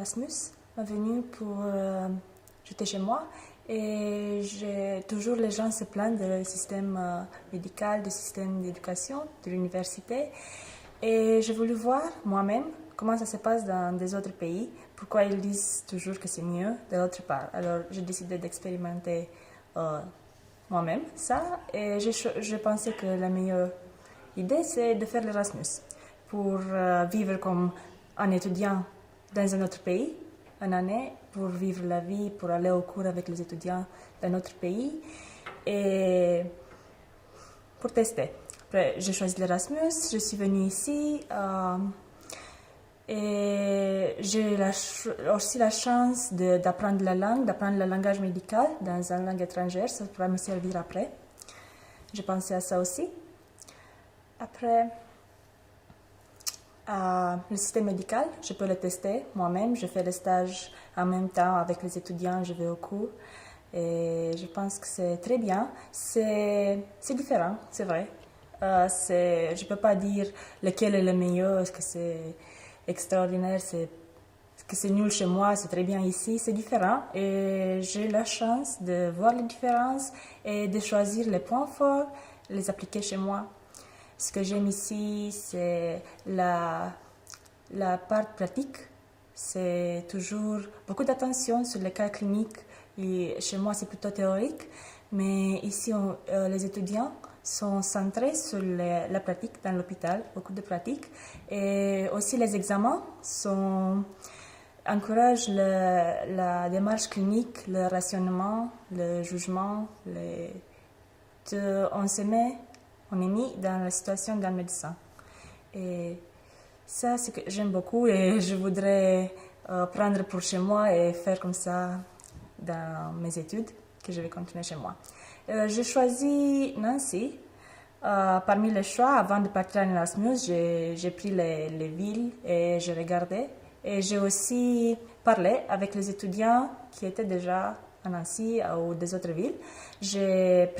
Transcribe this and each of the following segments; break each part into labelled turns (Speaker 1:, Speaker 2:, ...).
Speaker 1: Erasmus est venu pour j'étais chez moi et toujours les gens se plaignent du système médical, du système d'éducation, de l'université. Et j'ai voulu voir moi-même comment ça se passe dans des autres pays, pourquoi ils disent toujours que c'est mieux de l'autre part. Alors j'ai décidé d'expérimenter moi-même ça et je pensais que la meilleure idée c'est de faire l'Erasmus pour vivre comme un étudiant dans un autre pays, une année, pour vivre la vie, pour aller au cours avec les étudiants d'un autre pays et pour tester. Après, j'ai choisi l'Erasmus, je suis venue ici et j'ai aussi la chance d'apprendre la langue, d'apprendre le langage médical dans une langue étrangère, ça pourra me servir après. J'ai pensé à ça aussi. Après, le système médical, je peux le tester moi-même, je fais le stage en même temps avec les étudiants, je vais au cours. Et je pense que c'est très bien. C'est différent, c'est vrai. Je ne peux pas dire lequel est le meilleur, est-ce que c'est extraordinaire, est-ce que c'est nul chez moi, c'est très bien ici, c'est différent. Et j'ai la chance de voir les différences et de choisir les points forts, les appliquer chez moi. Ce que j'aime ici, c'est la part pratique. C'est toujours beaucoup d'attention sur les cas cliniques. Et chez moi, c'est plutôt théorique. Mais ici, les étudiants sont centrés sur la pratique dans l'hôpital, beaucoup de pratique. Et aussi, les examens encouragent la démarche clinique, le rationnement, le jugement. On est mis dans la situation d'un médecin. Et ça, c'est que j'aime beaucoup et je voudrais prendre pour chez moi et faire comme ça dans mes études, que je vais continuer chez moi. J'ai choisi Nancy. Parmi les choix, avant de partir en Erasmus, j'ai pris les villes et j'ai regardé. Et j'ai aussi parlé avec les étudiants qui étaient déjà à Nancy ou des autres villes. J'ai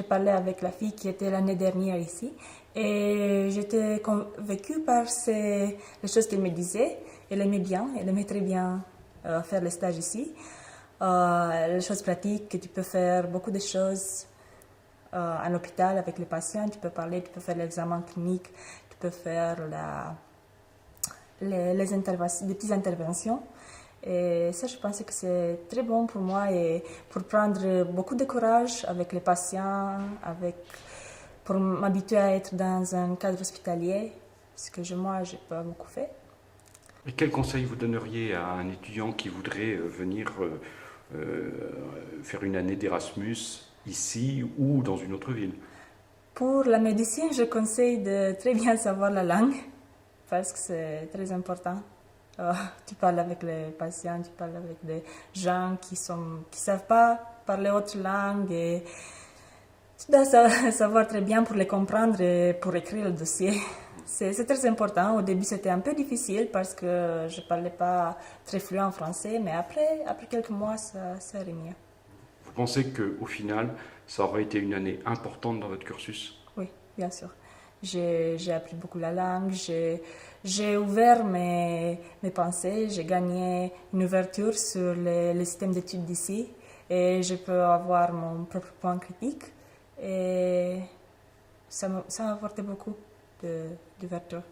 Speaker 1: parlé avec la fille qui était l'année dernière ici et j'étais convaincue par les choses qu'elle me disait. Elle aimait bien, elle aimait très bien faire le stage ici. Les choses pratiques, que tu peux faire beaucoup de choses en hôpital avec les patients, tu peux parler, tu peux faire l'examen clinique, tu peux faire les des petites interventions. Et ça, je pensais que c'est très bon pour moi et pour prendre beaucoup de courage avec les patients, pour m'habituer à être dans un cadre hospitalier, ce que moi, je n'ai pas beaucoup fait.
Speaker 2: Et quel conseil vous donneriez à un étudiant qui voudrait venir faire une année d'Erasmus ici ou dans une autre ville?
Speaker 1: Pour la médecine, je conseille de très bien savoir la langue parce que c'est très important. Tu parles avec les patients, tu parles avec des gens qui savent pas parler autre langue et tu dois savoir très bien pour les comprendre et pour écrire le dossier. C'est très important. Au début, c'était un peu difficile parce que je parlais pas très fluent en français, mais après quelques mois, ça allait mieux.
Speaker 2: Vous pensez qu'au final, ça aurait été une année importante dans votre cursus?
Speaker 1: Oui, bien sûr. J'ai appris beaucoup la langue, j'ai ouvert mes pensées, j'ai gagné une ouverture sur le système d'études d'ici et je peux avoir mon propre point critique et ça m'a apporté beaucoup d'ouverture.